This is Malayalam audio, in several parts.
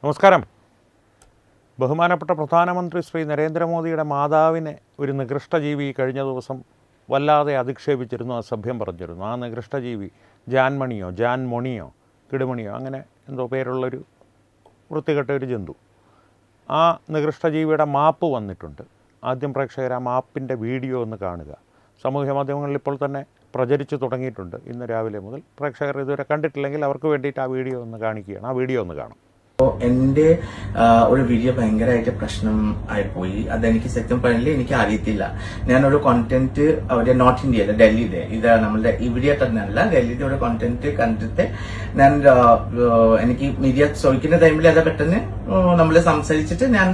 നമസ്കാരം. ബഹുമാനപ്പെട്ട പ്രധാനമന്ത്രി ശ്രീ നരേന്ദ്രമോദിയുടെ മാതാവിനെ ഒരു നികൃഷ്ടജീവി കഴിഞ്ഞ ദിവസം വല്ലാതെ അധിക്ഷേപിച്ചിരുന്നു, അസഭ്യം പറഞ്ഞിരുന്നു. ആ നികൃഷ്ടജീവി ജാൻ മൊണിയോ കിടുമണിയോ അങ്ങനെ എന്തോ പേരുള്ളൊരു വൃത്തികെട്ട ഒരു ജന്തു. ആ നികൃഷ്ടജീവിയുടെ മാപ്പ് വന്നിട്ടുണ്ട്. ആദ്യം പ്രേക്ഷകർ ആ മാപ്പിൻ്റെ വീഡിയോ ഒന്ന് കാണുക. സാമൂഹ്യ മാധ്യമങ്ങളിൽ ഇപ്പോൾ തന്നെ പ്രചരിച്ചു തുടങ്ങിയിട്ടുണ്ട്. ഇന്ന് രാവിലെ മുതൽ പ്രേക്ഷകർ ഇതുവരെ കണ്ടിട്ടില്ലെങ്കിൽ അവർക്ക് വേണ്ടിയിട്ട് ആ വീഡിയോ ഒന്ന് കാണിക്കുകയാണ്. ആ വീഡിയോ ഒന്ന് കാണും. എന്റെ ഒരു വീഡിയോ ഭയങ്കരമായിട്ട് പ്രശ്നം ആയിപ്പോയി. അതെനിക്ക് സത്യം പറഞ്ഞില്ല, എനിക്ക് അറിയത്തില്ല. ഞാനൊരു കോണ്ടന്റ് അവിടെ നോർത്ത് ഇന്ത്യയിലെ ഡൽഹിയിലെ ഇത് നമ്മളുടെ ഇവിടെ തന്നെ അല്ല, ഡൽഹിയിലെ ഒരു കോണ്ടന്റ് കണ്ടിട്ട് ഞാൻ എനിക്ക് മീഡിയ ചോദിക്കുന്ന ടൈമിൽ അത് പെട്ടെന്ന് നമ്മൾ സംസാരിച്ചിട്ട് ഞാൻ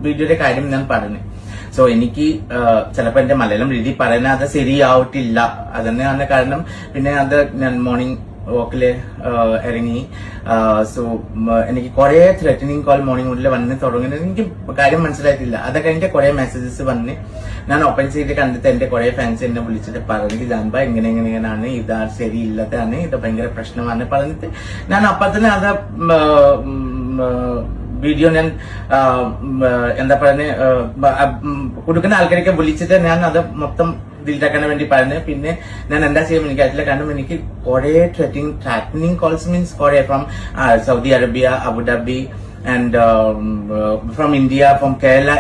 വീഡിയോയുടെ കാര്യം ഞാൻ പറഞ്ഞു. സോ എനിക്ക് ചിലപ്പോ എന്റെ മലയാളം രീതി പറയുന്നത് അത് ശരിയാവട്ടില്ല. അതന്നെയാണ് കാരണം. പിന്നെ അത് ഞാൻ മോർണിംഗ് വോക്കില് ഇറങ്ങി. സോ എനിക്ക് കുറെ ത്രെറ്റനിങ് കോൾ മോർണിംഗ് മുതൽ വന്ന് തുടങ്ങുന്നത് എനിക്ക് കാര്യം മനസ്സിലായിട്ടില്ല. അതൊക്കെ എനിക്ക് കുറെ മെസ്സേജസ് വന്ന് ഞാൻ ഓപ്പൺ ചെയ്ത് കണ്ടിട്ട് എന്റെ കുറെ ഫാൻസ് എന്നെ വിളിച്ചിട്ട് പറഞ്ഞു, ജാൻബ എങ്ങനെയാണ് ഇത് ശരിയില്ലാത്തതാണ്, ഇത് ഭയങ്കര പ്രശ്നമാണ് പറഞ്ഞിട്ട് ഞാൻ അപ്പൊ തന്നെ അത് വീഡിയോ ഞാൻ എന്താ പറയുന്നത് കൊടുക്കുന്ന ആൾക്കാരൊക്കെ വിളിച്ചിട്ട് ഞാൻ അത് മൊത്തം ഡിലീറ്റാക്കാൻ വേണ്ടി പറഞ്ഞു. പിന്നെ ഞാൻ എന്താ ചെയ്യാൻ എനിക്ക് അറിയില്ല. കാരണം എനിക്ക് കുറെ ത്രെറ്റനിങ് കോൾസ് മീൻസ് കുറെ from Saudi Arabia, Abu Dhabi and from India, from Kerala,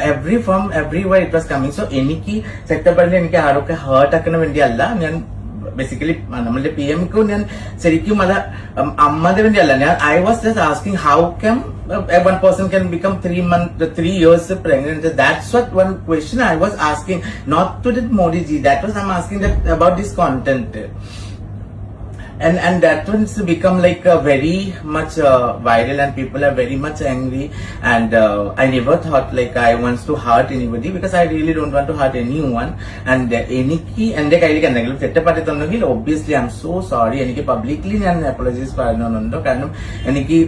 from everywhere it was coming. So എനിക്ക് സെക്ടർ പറഞ്ഞ എനിക്ക് ആരൊക്കെ ഹേർട്ട് ആക്കുന്ന വേണ്ടി അല്ല. ഞാൻ ബേസിക്കലി നമ്മളുടെ പി എംക്ക് ഞാൻ ശരിക്കും അത് അമ്മയുടെ വേണ്ടി അല്ല. ഞാൻ I was just asking how come one person can become 3 years pregnant. That's what one question I was asking, not to the Modi ji. That was I'm asking that about this content. And that one's become like very much viral and people are very much angry. And I never thought like I wants to hurt anybody because I really don't want to hurt anyone. And എനിക്ക് എന്റെ കയ്യിലേക്ക് എന്തെങ്കിലും തെറ്റപ്പെട്ടിട്ടുണ്ടെങ്കിൽ obviously I'm so sorry. എനിക്ക് പബ്ലിക്കലി ഞാൻ അപ്പോളജൈസ് പറയുന്നുണ്ടോ. കാരണം എനിക്ക്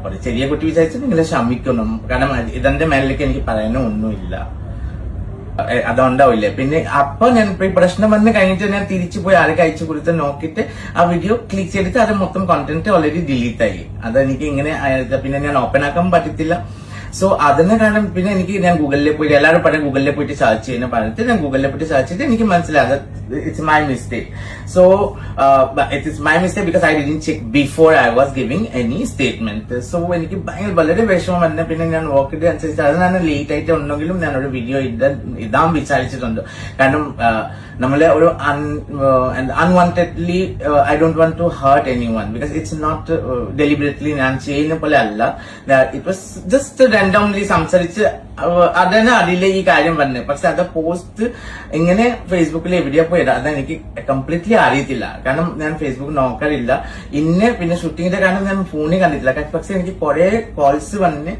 ഒരു ചെറിയ കുട്ടി വിചാരിച്ചിട്ട് നിങ്ങളെ ക്ഷമിക്കണം. കാരണം ഇതെന്റെ മേലിലേക്ക് എനിക്ക് പറയാനൊന്നുമില്ല, അതുണ്ടാവില്ല. പിന്നെ അപ്പൊ ഞാൻ പ്രശ്നം വന്ന് കഴിഞ്ഞിട്ട് ഞാൻ തിരിച്ചു പോയി ആൾക്ക് അയച്ചു കൊടുത്ത് നോക്കിയിട്ട് ആ വീഡിയോ ക്ലിക്ക് ചെയ്തിട്ട് അത് മൊത്തം കോണ്ടന്റ് ഓൾറെഡി ഡിലീറ്റ് ആയി. അതെനിക്ക് ഇങ്ങനെ പിന്നെ ഞാൻ ഓപ്പൺ ആക്കാൻ പറ്റത്തില്ല. സോ അതിന് കാരണം പിന്നെ എനിക്ക് ഞാൻ ഗൂഗിളിൽ പോയിട്ട് എല്ലാവരും പറഞ്ഞ ഗൂഗിളിൽ പോയിട്ട് സെർച്ച് ചെയ്യുന്ന പറഞ്ഞിട്ട് ഞാൻ ഗൂഗിളിൽ പോയിട്ട് സെർച്ച് ചെയ്തിട്ട് എനിക്ക് മനസ്സിലായത് it's my mistake. So it is my mistake because I didn't check before I was giving any statement. So എനിക്ക് വളരെ വിഷമം വന്നെ. പിന്നെ ഞാൻ വോക്കിന്റെ അനുസരിച്ച് അത് ഞാൻ ലേറ്റ് ആയിട്ട് ഉണ്ടെങ്കിലും ഞാൻ ഒരു വീഡിയോ ഇടാൻ വിചാരിച്ചിട്ടുണ്ട്. കാരണം നമ്മളെ ഒരു unwantedly I don't want to hurt anyone because it's not deliberately ഞാൻ ചെയ്യുന്ന പോലെ അല്ല. ഇറ്റ് വാസ് ജസ്റ്റ് റാൻഡംലി സംസാരിച്ച് അതന്നെ അതിലെ ഈ കാര്യം വന്നത്. പക്ഷെ അത് പോസ്റ്റ് ഇങ്ങനെ ഫേസ്ബുക്കിൽ എവിടെയാ പോയത് അതെനിക്ക് കംപ്ലീറ്റ്ലി അറിയത്തില്ല. കാരണം ഞാൻ ഫേസ്ബുക്ക് നോക്കാറില്ല. പിന്നെ ഷൂട്ടിങ്ങിന്റെ കാരണം ഞാൻ ഫോണിൽ കണ്ടിട്ടില്ല. പക്ഷെ എനിക്ക് കുറെ കോൾസ് വന്ന്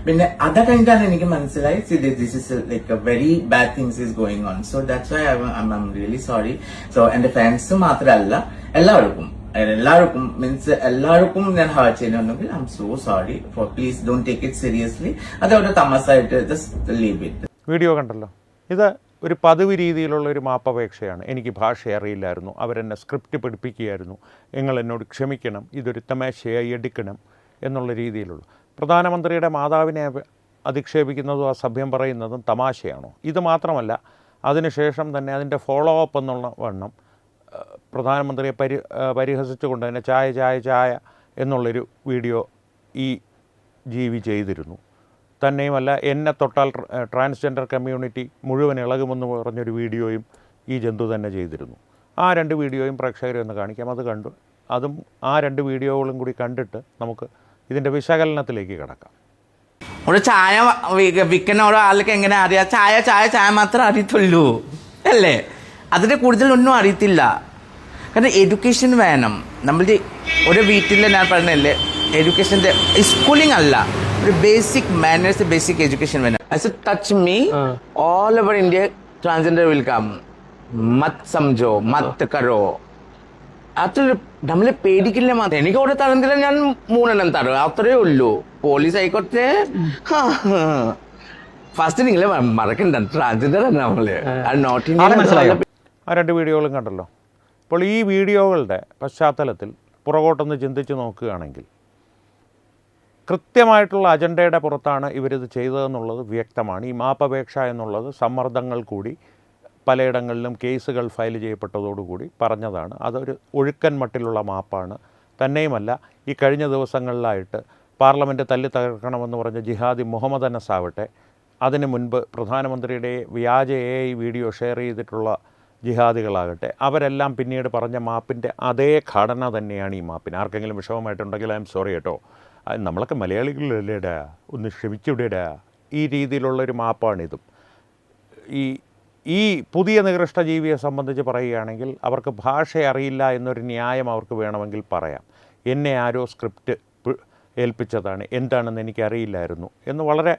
പിന്നെ അത് കഴിഞ്ഞിട്ടാണ് എനിക്ക് മനസ്സിലായി this is like very bad things is going on. So that's why I am really sorry. So എന്റെ ഫാൻസ് മാത്രമല്ല എല്ലാവർക്കും മീൻസ് എല്ലാവർക്കും ഞാൻ ഹേർട്ട് ചെയ്യുന്നുണ്ടെങ്കിൽ I am so sorry. For please don't take it seriously. അതവിടെ തമാശയായിട്ട് ജസ്റ്റ് ലീവ് ഇറ്റ്. വീഡിയോ കണ്ടല്ലോ. ഇത് ഒരു പതിവ് രീതിയിലുള്ള ഒരു മാപ്പപേക്ഷയാണ്. എനിക്ക് ഭാഷ അറിയില്ലായിരുന്നു, അവരെന്നെ സ്ക്രിപ്റ്റ് പഠിപ്പിക്കുകയായിരുന്നു, നിങ്ങൾ എന്നോട് ക്ഷമിക്കണം, ഇതൊരു തമാശയായി എടുക്കണം എന്നുള്ള രീതിയിലുള്ള. പ്രധാനമന്ത്രിയുടെ മാതാവിനെ അധിക്ഷേപിക്കുന്നതും അസഭ്യം പറയുന്നതും തമാശയാണോ? ഇത് മാത്രമല്ല, അതിനുശേഷം തന്നെ അതിൻ്റെ ഫോളോ അപ്പ് എന്നുള്ള വണ്ണം പ്രധാനമന്ത്രിയെ പരിഹസിച്ചുകൊണ്ട് തന്നെ ചായ എന്നുള്ളൊരു വീഡിയോ ഈ ജീവി ചെയ്തിരുന്നു. തന്നെയുമല്ല, എന്നെ തൊട്ടാൽ ട്രാൻസ്ജെൻഡർ കമ്മ്യൂണിറ്റി മുഴുവൻ ഇളകുമെന്ന് പറഞ്ഞൊരു വീഡിയോയും ഈ ജന്തു തന്നെ ചെയ്തിരുന്നു. ആ 2 വീഡിയോയും പ്രേക്ഷകരെ ഒന്ന് കാണിക്കാം. അത് കണ്ടു അതും ആ 2 വീഡിയോകളും കൂടി കണ്ടിട്ട് നമുക്ക് ഇതിൻ്റെ വിശകലനത്തിലേക്ക് കിടക്കാം. ഒരു ചായ വിൽക്കുന്ന ഓരോ ആൾക്ക് എങ്ങനെ അറിയാം? ചായ മാത്രമേ അറിയത്തുള്ളൂ അല്ലേ? അതിൻ്റെ കൂടുതലൊന്നും അറിയത്തില്ല. കാരണം എഡ്യൂക്കേഷൻ വേണം. നമ്മളുടെ ഒരു വീട്ടിൽ ഞാൻ പറഞ്ഞല്ലേ, എഡ്യൂക്കേഷൻ്റെ സ്കൂളിംഗ് അല്ല, ഒരു ബേസിക് മാനേഴ്സ്, ബേസിക് എഡ്യൂക്കേഷൻ വേണം. As a touch me all over India transgender will come. മത് സംജോ, മത് കരോ. അത്ര നമ്മളെ പേടിക്കില്ല മാത്രം. എനിക്ക് അവിടെ തരത്തില്ല, ഞാൻ 3 തരും, അത്രയേ ഉള്ളൂ. പോലീസ് ആയിക്കോട്ടെ. ഫസ്റ്റ് നിങ്ങൾ മറക്കണ്ട, ട്രാൻസ്ജെൻഡർ നമ്മള് നോട്ട് ഇന്ത്യ. ആ 2 വീഡിയോകളും കണ്ടല്ലോ. അപ്പോൾ ഈ വീഡിയോകളുടെ പശ്ചാത്തലത്തിൽ പുറകോട്ടൊന്ന് ചിന്തിച്ച് നോക്കുകയാണെങ്കിൽ കൃത്യമായിട്ടുള്ള അജണ്ടയുടെ പുറത്താണ് ഇവരിത് ചെയ്തതെന്നുള്ളത് വ്യക്തമാണ്. ഈ മാപ്പപേക്ഷ എന്നുള്ളത് സമ്മർദ്ദങ്ങൾ കൂടി പലയിടങ്ങളിലും കേസുകൾ ഫയൽ ചെയ്യപ്പെട്ടതോടുകൂടി പറഞ്ഞതാണ്. അതൊരു ഒഴുക്കൻ മട്ടിലുള്ള മാപ്പാണ്. തന്നെയുമല്ല, ഈ കഴിഞ്ഞ ദിവസങ്ങളിലായിട്ട് പാർലമെൻറ്റ് തല്ലി തകർക്കണമെന്ന് പറഞ്ഞ ജിഹാദി മുഹമ്മദ് അനസ് ആവട്ടെ, അതിനു മുൻപ് പ്രധാനമന്ത്രിയുടെ വ്യാജ AI വീഡിയോ ഷെയർ ചെയ്തിട്ടുള്ള ജിഹാദികളാകട്ടെ, അവരെല്ലാം പിന്നീട് പറഞ്ഞ മാപ്പിൻ്റെ അതേ ഘടന തന്നെയാണ് ഈ മാപ്പിന്. ആർക്കെങ്കിലും വിഷമമായിട്ടുണ്ടെങ്കിൽ ഐ എം സോറി കേട്ടോ, നമ്മളൊക്കെ മലയാളികളല്ലേടാ, ഒന്ന് ക്ഷമിച്ചുവിടേടാ, ഈ രീതിയിലുള്ളൊരു മാപ്പാണിതും. ഈ പുതിയ നികൃഷ്ട ജീവിയെ സംബന്ധിച്ച് പറയുകയാണെങ്കിൽ അവർക്ക് ഭാഷ അറിയില്ല എന്നൊരു ന്യായം അവർക്ക് വേണമെങ്കിൽ പറയാം. എന്നെ ആരോ സ്ക്രിപ്റ്റ് ഏൽപ്പിച്ചതാണ്, എന്താണെന്ന് എനിക്കറിയില്ലായിരുന്നു എന്ന് വളരെ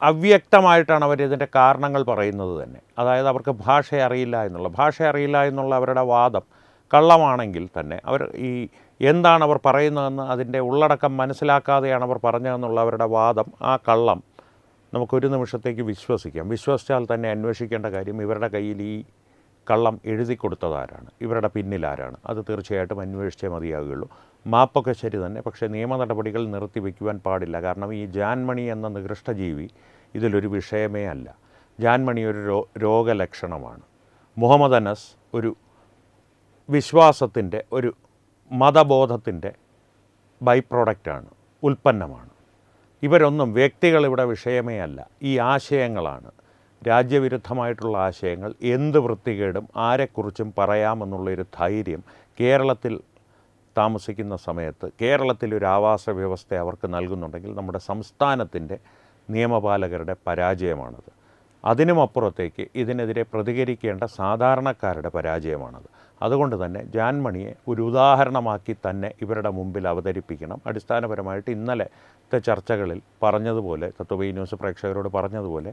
അവ്യക്തമായിട്ടാണ് അവരിതിൻ്റെ കാരണങ്ങൾ പറയുന്നത് തന്നെ. അതായത് അവർക്ക് ഭാഷ അറിയില്ല എന്നുള്ള അവരുടെ വാദം കള്ളമാണെങ്കിൽ തന്നെ അവർ എന്താണ് അവർ പറയുന്നതെന്ന് അതിൻ്റെ ഉള്ളടക്കം മനസ്സിലാക്കാതെയാണ് അവർ പറഞ്ഞതെന്നുള്ള അവരുടെ വാദം, ആ കള്ളം നമുക്കൊരു നിമിഷത്തേക്ക് വിശ്വസിച്ചാൽ തന്നെ അന്വേഷിക്കേണ്ട കാര്യം ഇവരുടെ കയ്യിൽ ഈ കള്ളം എഴുതി കൊടുത്തതാരാണ്, ഇവരുടെ പിന്നിലാരാണ്, അത് തീർച്ചയായിട്ടും അന്വേഷിച്ചേ മതിയാകുകയുള്ളൂ. മാപ്പൊക്കെ ശരി തന്നെ, പക്ഷേ നിയമ നടപടികൾ നിർത്തിവെക്കുവാൻ പാടില്ല. കാരണം ഈ ജാൻമണി എന്ന നികൃഷ്ടജീവി ഇതിലൊരു വിഷയമേ അല്ല. ജാൻമണി ഒരു രോഗലക്ഷണമാണ്. മുഹമ്മദ് അനസ് ഒരു വിശ്വാസത്തിൻ്റെ, ഒരു മതബോധത്തിൻ്റെ ബൈ പ്രോഡക്റ്റാണ്, ഉൽപ്പന്നമാണ്. ഇവരൊന്നും വ്യക്തികളിവിടെ വിഷയമേ അല്ല. ഈ ആശയങ്ങളാണ്, രാജ്യവിരുദ്ധമായിട്ടുള്ള ആശയങ്ങൾ, എന്ത് വൃത്തികേടും ആരെക്കുറിച്ചും പറയാമെന്നുള്ളൊരു ധൈര്യം കേരളത്തിൽ താമസിക്കുന്ന സമയത്ത് കേരളത്തിലൊരു ആവാസ വ്യവസ്ഥ അവർക്ക് നൽകുന്നുണ്ടെങ്കിൽ നമ്മുടെ സംസ്ഥാനത്തിൻ്റെ നിയമപാലകരുടെ പരാജയമാണത്. അതിനുമപ്പുറത്തേക്ക് ഇതിനെതിരെ പ്രതികരിക്കേണ്ട സാധാരണക്കാരുടെ പരാജയമാണത്. അതുകൊണ്ട് തന്നെ ജാൻമണിയെ ഒരു ഉദാഹരണമാക്കി തന്നെ ഇവരുടെ മുമ്പിൽ അവതരിപ്പിക്കണം. അടിസ്ഥാനപരമായിട്ട് ഇന്നലത്തെ ചർച്ചകളിൽ പറഞ്ഞതുപോലെ, തത്വമയി ന്യൂസ് പ്രേക്ഷകരോട് പറഞ്ഞതുപോലെ,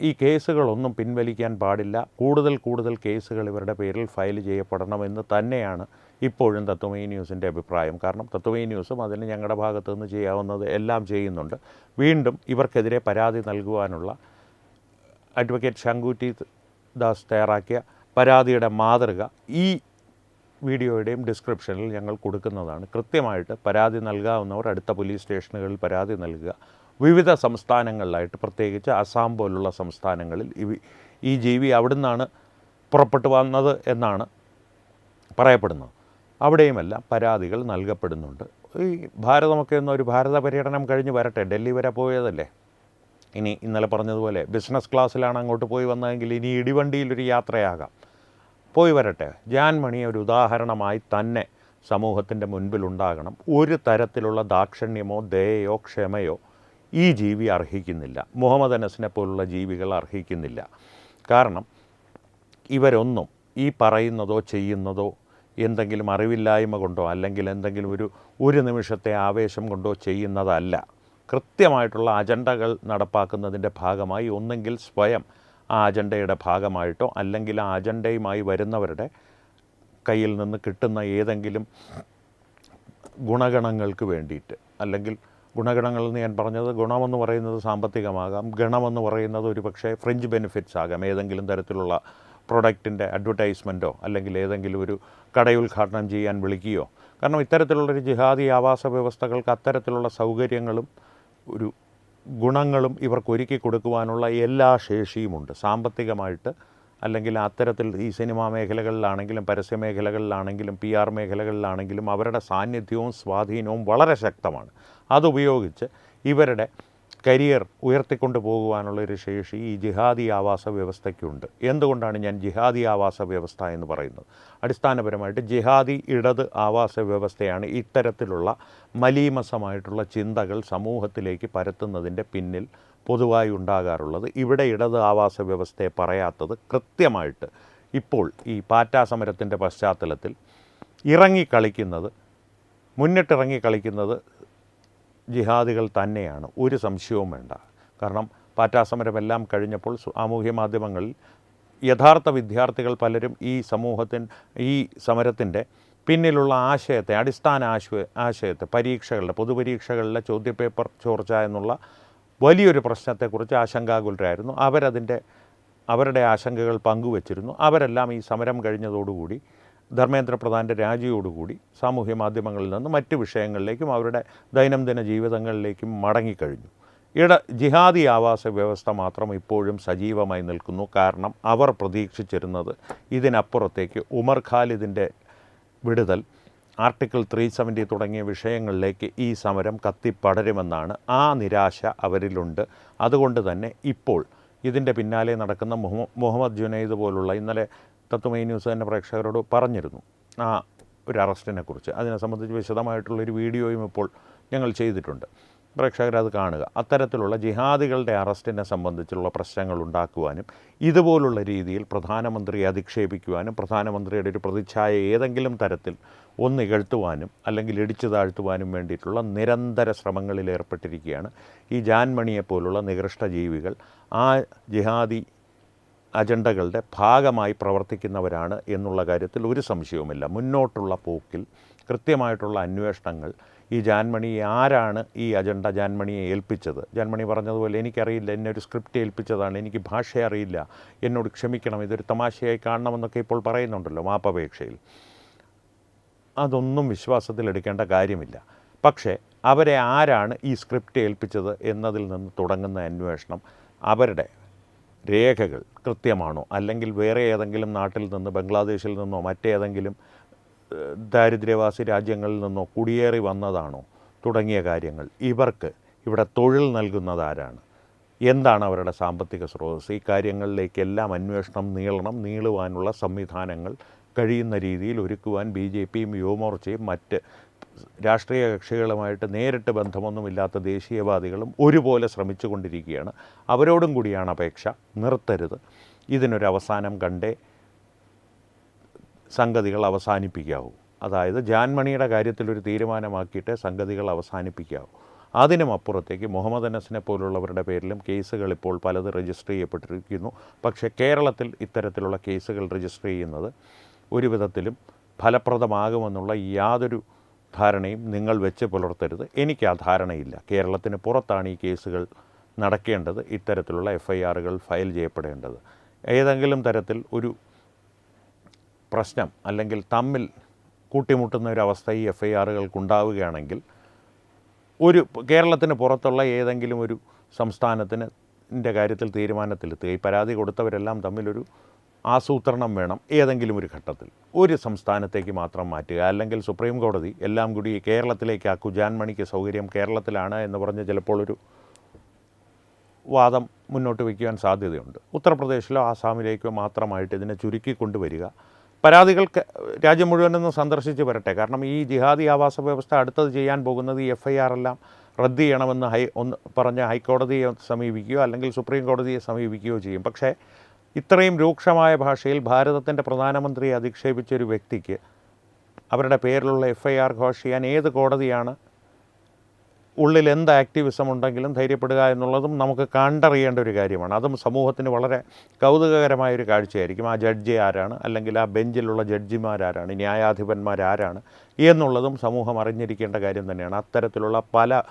ഈ കേസുകളൊന്നും പിൻവലിക്കാൻ പാടില്ല. കൂടുതൽ കേസുകൾ ഇവരുടെ പേരിൽ ഫയൽ ചെയ്യപ്പെടണമെന്ന് തന്നെയാണ് ഇപ്പോഴും തത്വമയി ന്യൂസിൻ്റെ അഭിപ്രായം. കാരണം തത്വമയി ന്യൂസും അതിന് ഞങ്ങളുടെ ഭാഗത്തു നിന്ന് ചെയ്യാവുന്നത് എല്ലാം ചെയ്യുന്നുണ്ട്. വീണ്ടും ഇവർക്കെതിരെ പരാതി നൽകുവാനുള്ള അഡ്വക്കേറ്റ് ശങ്കുറ്റി ദാസ് തയ്യാറാക്കിയ പരാതിയുടെ മാതൃക ഈ വീഡിയോയുടെയും ഡിസ്ക്രിപ്ഷനിൽ ഞങ്ങൾ കൊടുക്കുന്നതാണ്. കൃത്യമായിട്ട് പരാതി നൽകാവുന്നവർ അടുത്ത പോലീസ് സ്റ്റേഷനുകളിൽ പരാതി നൽകുക. വിവിധ സംസ്ഥാനങ്ങളിലായിട്ട്, പ്രത്യേകിച്ച് അസാം പോലുള്ള സംസ്ഥാനങ്ങളിൽ ഈ ജീവി അവിടുന്നാണ് പുറപ്പെട്ടു വന്നത് എന്നാണ് പറയപ്പെടുന്നത്. അവിടെയുമെല്ലാം പരാതികൾ നൽകപ്പെടുന്നുണ്ട്. ഈ ഭാരതമൊക്കെ ഒരു ഭാരത പര്യടനം കഴിഞ്ഞ് വരട്ടെ. ഡൽഹി വരെ പോയതല്ലേ, ഇനി ഇന്നലെ പറഞ്ഞതുപോലെ ബിസിനസ് ക്ലാസ്സിലാണ് അങ്ങോട്ട് പോയി വന്നതെങ്കിൽ ഇനി ഇടിവണ്ടിയിലൊരു യാത്രയാകാം. പോയി വരട്ടെ. ജാൻമണി ഒരു ഉദാഹരണമായി തന്നെ സമൂഹത്തിൻ്റെ മുൻപിലുണ്ടാകണം. ഒരു തരത്തിലുള്ള ദാക്ഷിണ്യമോ ദയയോ ക്ഷമയോ ഈ ജീവി അർഹിക്കുന്നില്ല. മുഹമ്മദ് അനസിനെ പോലുള്ള ജീവികൾ അർഹിക്കുന്നില്ല. കാരണം ഇവരൊന്നും ഈ പറയുന്നതോ ചെയ്യുന്നതോ എന്തെങ്കിലും അറിവില്ലായ്മ കൊണ്ടോ അല്ലെങ്കിൽ എന്തെങ്കിലും ഒരു നിമിഷത്തെ ആവേശം കൊണ്ടോ ചെയ്യുന്നതല്ല. കൃത്യമായിട്ടുള്ള അജണ്ടകൾ നടപ്പാക്കുന്നതിൻ്റെ ഭാഗമായി ഒന്നെങ്കിൽ സ്വയം ആ അജണ്ടയുടെ ഭാഗമായിട്ടോ അല്ലെങ്കിൽ ആ അജണ്ടയുമായി വരുന്നവരുടെ കയ്യിൽ നിന്ന് കിട്ടുന്ന ഏതെങ്കിലും ഗുണഗണങ്ങൾക്ക് വേണ്ടിയിട്ട്, അല്ലെങ്കിൽ ഗുണഗണങ്ങളെന്ന് ഞാൻ പറഞ്ഞത്, ഗുണമെന്ന് പറയുന്നത് സാമ്പത്തികമാകാം, ഗണമെന്ന് പറയുന്നത് ഒരു പക്ഷേ ഫ്രിഞ്ച് ബെനിഫിറ്റ്സ് ആകാം, ഏതെങ്കിലും തരത്തിലുള്ള പ്രൊഡക്റ്റിൻ്റെ അഡ്വർടൈസ്മെൻറ്റോ അല്ലെങ്കിൽ ഏതെങ്കിലും ഒരു കടയുദ്ഘാടനം ചെയ്യാൻ വിളിക്കുകയോ. കാരണം ഇത്തരത്തിലുള്ളൊരു ജിഹാദി ആവാസ വ്യവസ്ഥകൾക്ക് അത്തരത്തിലുള്ള സൗകര്യങ്ങളും ഒരു ഗുണങ്ങളും ഇവർക്ക് ഒരുക്കി കൊടുക്കുവാനുള്ള എല്ലാ ശേഷിയുമുണ്ട്. സാമ്പത്തികമായിട്ട് അല്ലെങ്കിൽ അത്തരത്തിൽ ഈ സിനിമാ മേഖലകളിലാണെങ്കിലും പരസ്യ മേഖലകളിലാണെങ്കിലും PR മേഖലകളിലാണെങ്കിലും അവരുടെ സാന്നിധ്യവും സ്വാധീനവും വളരെ ശക്തമാണ്. അതുപയോഗിച്ച് ഇവരുടെ കരിയർ ഉയർത്തിക്കൊണ്ടു പോകുവാനുള്ളൊരു ശേഷി ഈ ജിഹാദി ആവാസ വ്യവസ്ഥയ്ക്കുണ്ട്. എന്തുകൊണ്ടാണ് ഞാൻ ജിഹാദി ആവാസ വ്യവസ്ഥ എന്ന് പറയുന്നത്? അടിസ്ഥാനപരമായിട്ട് ജിഹാദി ഇടത് ആവാസ വ്യവസ്ഥയാണ് ഇത്തരത്തിലുള്ള മലീമസമായിട്ടുള്ള ചിന്തകൾ സമൂഹത്തിലേക്ക് പരത്തുന്നതിൻ്റെ പിന്നിൽ പൊതുവായി ഉണ്ടാകാറുള്ളത്. ഇവിടെ ഇടത് ആവാസ വ്യവസ്ഥയെ പറയാത്തത് കൃത്യമായിട്ട് ഇപ്പോൾ ഈ പാറ്റാ സമരത്തിൻ്റെ പശ്ചാത്തലത്തിൽ മുന്നിട്ടിറങ്ങി കളിക്കുന്നത് ജിഹാദികൾ തന്നെയാണ്. ഒരു സംശയവും വേണ്ട. കാരണം പാറ്റാ സമരമെല്ലാം കഴിഞ്ഞപ്പോൾ സാമൂഹ്യ മാധ്യമങ്ങളിൽ യഥാർത്ഥ വിദ്യാർത്ഥികൾ പലരും ഈ സമരത്തിൻ്റെ പിന്നിലുള്ള ആശയത്തെ, അടിസ്ഥാന ആശയത്തെ, പൊതുപരീക്ഷകളിലെ ചോദ്യപേപ്പർ ചോർച്ച എന്നുള്ള വലിയൊരു പ്രശ്നത്തെക്കുറിച്ച് ആശങ്കാകുലരായിരുന്നു. അവരുടെ ആശങ്കകൾ പങ്കുവച്ചിരുന്നു. അവരെല്ലാം ഈ സമരം കഴിഞ്ഞതോടുകൂടി ധർമ്മേന്ദ്ര പ്രധാൻ്റെ രാജിയോടുകൂടി സാമൂഹ്യ മാധ്യമങ്ങളിൽ നിന്ന് മറ്റ് വിഷയങ്ങളിലേക്കും അവരുടെ ദൈനംദിന ജീവിതങ്ങളിലേക്കും മടങ്ങിക്കഴിഞ്ഞു. ജിഹാദി ആവാസ വ്യവസ്ഥ മാത്രം ഇപ്പോഴും സജീവമായി നിൽക്കുന്നു. കാരണം അവർ പ്രതീക്ഷിച്ചിരുന്നത് ഇതിനപ്പുറത്തേക്ക് ഉമർ ഖാലിദിൻ്റെ വിടുതൽ, ആർട്ടിക്കിൾ 370 തുടങ്ങിയ വിഷയങ്ങളിലേക്ക് ഈ സമരം കത്തിപ്പടരുമെന്നാണ്. ആ നിരാശ അവരിലുണ്ട്. അതുകൊണ്ട് തന്നെ ഇപ്പോൾ ഇതിൻ്റെ പിന്നാലെ നടക്കുന്ന മുഹമ്മദ് ജുനൈദ് പോലുള്ള, ഇന്നലെ തത്വമൈ ന്യൂസ് തന്നെ പ്രേക്ഷകരോട് പറഞ്ഞിരുന്നു ആ ഒരു അറസ്റ്റിനെ കുറിച്ച്. അതിനെ സംബന്ധിച്ച് വിശദമായിട്ടുള്ളൊരു വീഡിയോയും ഇപ്പോൾ ഞങ്ങൾ ചെയ്തിട്ടുണ്ട്. പ്രേക്ഷകരത് കാണുക. അത്തരത്തിലുള്ള ജിഹാദികളുടെ അറസ്റ്റിനെ സംബന്ധിച്ചുള്ള പ്രശ്നങ്ങൾ ഉണ്ടാക്കുവാനും ഇതുപോലുള്ള രീതിയിൽ പ്രധാനമന്ത്രിയെ അധിക്ഷേപിക്കുവാനും പ്രധാനമന്ത്രിയുടെ ഒരു പ്രതിച്ഛായ ഏതെങ്കിലും തരത്തിൽ ഒന്ന് ഇകഴ്ത്തുവാനും അല്ലെങ്കിൽ ഇടിച്ചു താഴ്ത്തുവാനും വേണ്ടിയിട്ടുള്ള നിരന്തര ശ്രമങ്ങളിൽ ഏർപ്പെട്ടിരിക്കുകയാണ് ഈ ജാൻമണിയെപ്പോലുള്ള നികൃഷ്ട ജീവികൾ. ആ ജിഹാദി അജണ്ടകളുടെ ഭാഗമായി പ്രവർത്തിക്കുന്നവരാണ് എന്നുള്ള കാര്യത്തിൽ ഒരു സംശയവുമില്ല. മുന്നോട്ടുള്ള പോക്കിൽ കൃത്യമായിട്ടുള്ള അന്വേഷണങ്ങൾ ഈ ജാൻമണി ആരാണ് ഈ അജണ്ട ജാൻമണിയെ ഏൽപ്പിച്ചത്. ജാൻമണി പറഞ്ഞതുപോലെ എനിക്കറിയില്ല, എന്നെ ഒരു സ്ക്രിപ്റ്റ് ഏൽപ്പിച്ചതാണ്, എനിക്ക് ഭാഷ അറിയില്ല, എന്നോട് ക്ഷമിക്കണം, ഇതൊരു തമാശയായി കാണണമെന്നൊക്കെ ഇപ്പോൾ പറയുന്നുണ്ടല്ലോ മാപ്പപേക്ഷയിൽ. അതൊന്നും വിശ്വാസത്തിലെടുക്കേണ്ട കാര്യമില്ല. പക്ഷേ അവരെ ആരാണ് ഈ സ്ക്രിപ്റ്റ് ഏൽപ്പിച്ചത് എന്നതിൽ നിന്ന് തുടങ്ങുന്ന അന്വേഷണം അവരുടെ രേഖകൾ കൃത്യമാണോ, അല്ലെങ്കിൽ വേറെ ഏതെങ്കിലും നാട്ടിൽ നിന്ന്, ബംഗ്ലാദേശിൽ നിന്നോ മറ്റേതെങ്കിലും ദാരിദ്ര്യവാസി രാജ്യങ്ങളിൽ നിന്നോ കുടിയേറി വന്നതാണോ തുടങ്ങിയ കാര്യങ്ങൾ, ഇവർക്ക് ഇവിടെ തൊഴിൽ നൽകുന്നതാരാണ്, എന്താണ് അവരുടെ സാമ്പത്തിക സ്രോതസ്സ്, ഈ കാര്യങ്ങളിലേക്കെല്ലാം അന്വേഷണം നീളുവാനുള്ള സംവിധാനങ്ങൾ കഴിയുന്ന രീതിയിൽ ഒരുക്കുവാൻ BJPയും യുവമോർച്ചയും മറ്റ് രാഷ്ട്രീയ കക്ഷികളുമായിട്ട് നേരിട്ട് ബന്ധമൊന്നുമില്ലാത്ത ദേശീയവാദികളും ഒരുപോലെ ശ്രമിച്ചുകൊണ്ടിരിക്കുകയാണ്. അവരോടും കൂടിയാണ് അപേക്ഷ. നിർത്തരുത്, ഇതിനൊരവസാനം കണ്ടേ സംഗതികൾ അവസാനിപ്പിക്കാവൂ. അതായത് ജാൻമണിയുടെ കാര്യത്തിലൊരു തീരുമാനമാക്കിയിട്ട് സംഗതികൾ അവസാനിപ്പിക്കാവൂ. അതിനും അപ്പുറത്തേക്ക് മുഹമ്മദ് അനസിനെ പോലുള്ളവരുടെ പേരിലും കേസുകൾ ഇപ്പോൾ പലത് രജിസ്റ്റർ ചെയ്യപ്പെട്ടിരിക്കുന്നു. പക്ഷേ കേരളത്തിൽ ഇത്തരത്തിലുള്ള കേസുകൾ രജിസ്റ്റർ ചെയ്യുന്നത് ഒരു വിധത്തിലും ഫലപ്രദമാകുമെന്നുള്ള യാതൊരു ധാരണയും നിങ്ങൾ വെച്ച് പുലർത്തരുത്. എനിക്ക് ആ ധാരണയില്ല. കേരളത്തിന് പുറത്താണ് ഈ കേസുകൾ നടക്കേണ്ടത്, ഇത്തരത്തിലുള്ള FIRകൾ ഫയൽ ചെയ്യപ്പെടേണ്ടത്. ഏതെങ്കിലും തരത്തിൽ ഒരു പ്രശ്നം അല്ലെങ്കിൽ തമ്മിൽ കൂട്ടിമുട്ടുന്ന ഒരവസ്ഥ ഈ FIRകൾക്കുണ്ടാവുകയാണെങ്കിൽ കേരളത്തിന് പുറത്തുള്ള ഏതെങ്കിലും ഒരു സംസ്ഥാനത്തിൻ്റെ കാര്യത്തിൽ തീരുമാനത്തിലെത്തുക. ഈ പരാതി കൊടുത്തവരെല്ലാം തമ്മിലൊരു ആസൂത്രണം വേണം. ഏതെങ്കിലും ഒരു ഘട്ടത്തിൽ ഒരു സംസ്ഥാനത്തേക്ക് മാത്രം മാറ്റുക, അല്ലെങ്കിൽ സുപ്രീം കോടതി എല്ലാം കൂടി കേരളത്തിലേക്കാക്കൂ, ജാൻമണിക്ക് സൗകര്യം കേരളത്തിലാണ് എന്ന് പറഞ്ഞ് ചിലപ്പോൾ ഒരു വാദം മുന്നോട്ട് വയ്ക്കുവാൻ സാധ്യതയുണ്ട്. ഉത്തർപ്രദേശിലോ ആസാമിലേക്കോ മാത്രമായിട്ട് ഇതിനെ ചുരുക്കിക്കൊണ്ടുവരിക. പരാതികൾ രാജ്യം മുഴുവനൊന്നും സന്ദർശിച്ച് വരട്ടെ. കാരണം ഈ ജിഹാദി ആവാസ വ്യവസ്ഥ അടുത്തത് ചെയ്യാൻ പോകുന്നത് ഈ FIR എല്ലാം റദ്ദ് ചെയ്യണമെന്ന് പറഞ്ഞ് ഹൈക്കോടതിയെ സമീപിക്കുകയോ അല്ലെങ്കിൽ സുപ്രീം കോടതിയെ സമീപിക്കുകയോ ചെയ്യും. പക്ഷേ ഇത്രയും രൂക്ഷമായ ഭാഷയിൽ ഭാരതത്തിൻ്റെ പ്രധാനമന്ത്രിയെ അധിക്ഷേപിച്ചൊരു വ്യക്തിക്ക് അവരുടെ പേരിലുള്ള FIR ഘോഷ് ചെയ്യാൻ ഏത് കോടതിയാണ് ഉള്ളിൽ എന്ത് ആക്ടിവിസം ഉണ്ടെങ്കിലും ധൈര്യപ്പെടുക എന്നുള്ളതും നമുക്ക് കണ്ടറിയേണ്ട ഒരു കാര്യമാണ്. അതും സമൂഹത്തിന് വളരെ കൗതുകകരമായൊരു കാഴ്ചയായിരിക്കും. ആ ജഡ്ജി ആരാണ്, അല്ലെങ്കിൽ ആ ബെഞ്ചിലുള്ള ജഡ്ജിമാരാരാണ്, ന്യായാധിപന്മാരാരാണ് എന്നുള്ളതും സമൂഹം അറിഞ്ഞിരിക്കേണ്ട കാര്യം തന്നെയാണ്. അത്തരത്തിലുള്ള പല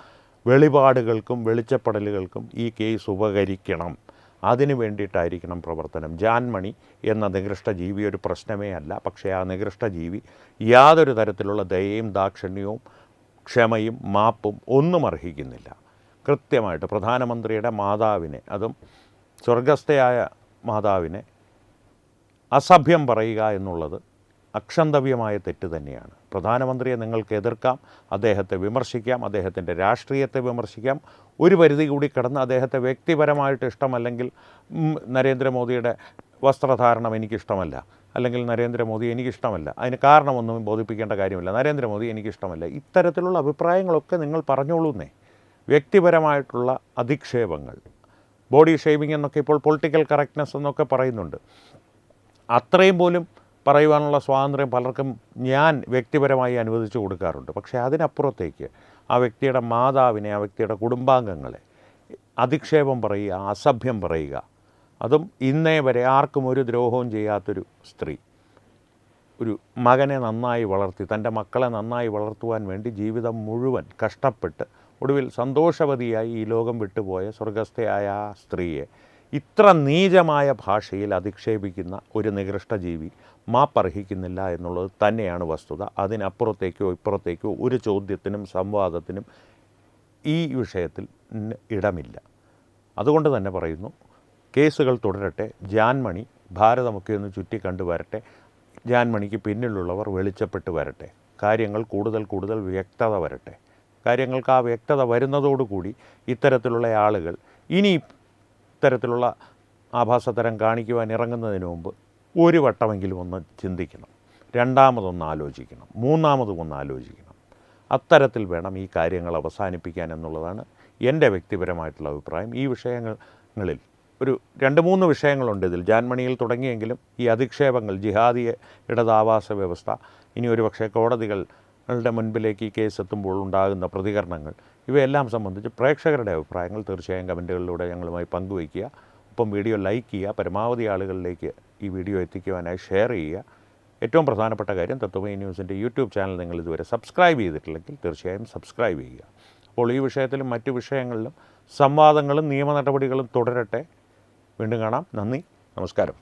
വെളിപാടുകൾക്കും വെളിച്ചപ്പെടലുകൾക്കും ഈ കേസ് ഉപകരിക്കണം. അതിനു വേണ്ടിയിട്ടായിരിക്കണം പ്രവർത്തനം. ജാൻമണി എന്ന നികൃഷ്ട ജീവി ഒരു പ്രശ്നമേ അല്ല. പക്ഷേ ആ നികൃഷ്ട ജീവി യാതൊരു തരത്തിലുള്ള ദയയും ദാക്ഷിണ്യവും ക്ഷമയും മാപ്പും ഒന്നും അർഹിക്കുന്നില്ല. കൃത്യമായിട്ട് പ്രധാനമന്ത്രിയുടെ മാതാവിനെ, അതും സ്വർഗസ്ഥയായ മാതാവിനെ അസഭ്യം പറയുക എന്നുള്ളത് അക്ഷന്തവ്യമായ തെറ്റ് തന്നെയാണ്. പ്രധാനമന്ത്രിയെ നിങ്ങൾക്ക് എതിർക്കാം, അദ്ദേഹത്തെ വിമർശിക്കാം, അദ്ദേഹത്തിൻ്റെ രാഷ്ട്രീയത്തെ വിമർശിക്കാം. ഒരു പരിധി കൂടി കടന്ന് അദ്ദേഹത്തെ വ്യക്തിപരമായിട്ട് ഇഷ്ടമല്ലെങ്കിൽ നരേന്ദ്രമോദിയുടെ വസ്ത്രധാരണം എനിക്കിഷ്ടമല്ല, അല്ലെങ്കിൽ നരേന്ദ്രമോദി എനിക്കിഷ്ടമല്ല, അതിന് കാരണമൊന്നും ബോധിപ്പിക്കേണ്ട കാര്യമില്ല, നരേന്ദ്രമോദി എനിക്കിഷ്ടമല്ല, ഇത്തരത്തിലുള്ള അഭിപ്രായങ്ങളൊക്കെ നിങ്ങൾ പറഞ്ഞോളൂന്നേ. വ്യക്തിപരമായിട്ടുള്ള അധിക്ഷേപങ്ങൾ, ബോഡി ഷേവിംഗ് എന്നൊക്കെ ഇപ്പോൾ പൊളിറ്റിക്കൽ കറക്റ്റ്നെസ് എന്നൊക്കെ പറയുന്നുണ്ട്. അത്രയും പോലും പറയുവാനുള്ള സ്വാതന്ത്ര്യം പലർക്കും ഞാൻ വ്യക്തിപരമായി അനുവദിച്ചു കൊടുക്കാറുണ്ട്. പക്ഷേ അതിനപ്പുറത്തേക്ക് ആ വ്യക്തിയുടെ മാതാവിനെ, ആ വ്യക്തിയുടെ കുടുംബാംഗങ്ങളെ അധിക്ഷേപം പറയുക, അസഭ്യം പറയുക, അതും ഇന്നേ വരെ ആർക്കും ഒരു ദ്രോഹവും ചെയ്യാത്തൊരു സ്ത്രീ, ഒരു മകനെ നന്നായി വളർത്തി, തൻ്റെ മക്കളെ നന്നായി വളർത്തുവാൻ വേണ്ടി ജീവിതം മുഴുവൻ കഷ്ടപ്പെട്ട് ഒടുവിൽ സന്തോഷവതിയായി ഈ ലോകം വിട്ടുപോയ സ്വർഗസ്ഥയായ ആ സ്ത്രീയെ ഇത്ര നീചമായ ഭാഷയിൽ അധിക്ഷേപിക്കുന്ന ഒരു നികൃഷ്ട ജീവി മാപ്പർഹിക്കുന്നില്ല എന്നുള്ളത് തന്നെയാണ് വസ്തുത. അതിനപ്പുറത്തേക്കോ ഇപ്പുറത്തേക്കോ ഒരു ചോദ്യത്തിനും സംവാദത്തിനും ഈ വിഷയത്തിൽ ഇടമില്ല. അതുകൊണ്ട് തന്നെ പറയുന്നു, കേസുകൾ തുടരട്ടെ. ജാൻമണി ഭാരതമൊക്കെ ഒന്ന് ചുറ്റിക്കണ്ടു വരട്ടെ. ജാൻമണിക്ക് പിന്നിലുള്ളവർ വെളിച്ചപ്പെട്ട് വരട്ടെ. കാര്യങ്ങൾ കൂടുതൽ വ്യക്തത വരട്ടെ. കാര്യങ്ങൾക്ക് ആ വ്യക്തത വരുന്നതോടുകൂടി ഇത്തരത്തിലുള്ള ആളുകൾ ഇനി ഇത്തരത്തിലുള്ള ആഭാസത്തരം കാണിക്കുവാൻ ഇറങ്ങുന്നതിന് മുമ്പ് ഒരു വട്ടമെങ്കിലും ഒന്ന് ചിന്തിക്കണം, രണ്ടാമതൊന്ന് ആലോചിക്കണം, മൂന്നാമതും ഒന്ന് ആലോചിക്കണം. അത്തരത്തിൽ വേണം ഈ കാര്യങ്ങൾ അവസാനിപ്പിക്കാൻ എന്നുള്ളതാണ് എൻ്റെ വ്യക്തിപരമായിട്ടുള്ള അഭിപ്രായം. ഈ വിഷയങ്ങളിൽ ഒരു 2-3 വിഷയങ്ങളുണ്ട് ഇതിൽ. ജാൻമണിയിൽ തുടങ്ങിയെങ്കിലും ഈ അധിക്ഷേപങ്ങൾ, ജിഹാദി ഇടതാവാസ വ്യവസ്ഥ, ഇനി ഒരുപക്ഷെ കോടതികളുടെ മുൻപിലേക്ക് ഈ കേസ് എത്തുമ്പോൾ ഉണ്ടാകുന്ന പ്രതികരണങ്ങൾ, ഇവയെല്ലാം സംബന്ധിച്ച് പ്രേക്ഷകരുടെ അഭിപ്രായങ്ങൾ തീർച്ചയായും കമൻറ്റുകളിലൂടെ ഞങ്ങളുമായി പങ്കുവയ്ക്കുക. ഒപ്പം വീഡിയോ ലൈക്ക് ചെയ്യുക, പരമാവധി ആളുകളിലേക്ക് ഈ വീഡിയോ എത്തിക്കുവാനായി ഷെയർ ചെയ്യുക. ഏറ്റവും പ്രധാനപ്പെട്ട കാര്യം, തത്വമയി ന്യൂസിൻ്റെ യൂട്യൂബ് ചാനൽ നിങ്ങൾ ഇതുവരെ സബ്സ്ക്രൈബ് ചെയ്തിട്ടില്ലെങ്കിൽ തീർച്ചയായും സബ്സ്ക്രൈബ് ചെയ്യുക. അപ്പോൾ ഈ വിഷയത്തിലും മറ്റു വിഷയങ്ങളിലും സംവാദങ്ങളും നിയമ നടപടികളും തുടരട്ടെ. വീണ്ടും കാണാം. നന്ദി, നമസ്കാരം.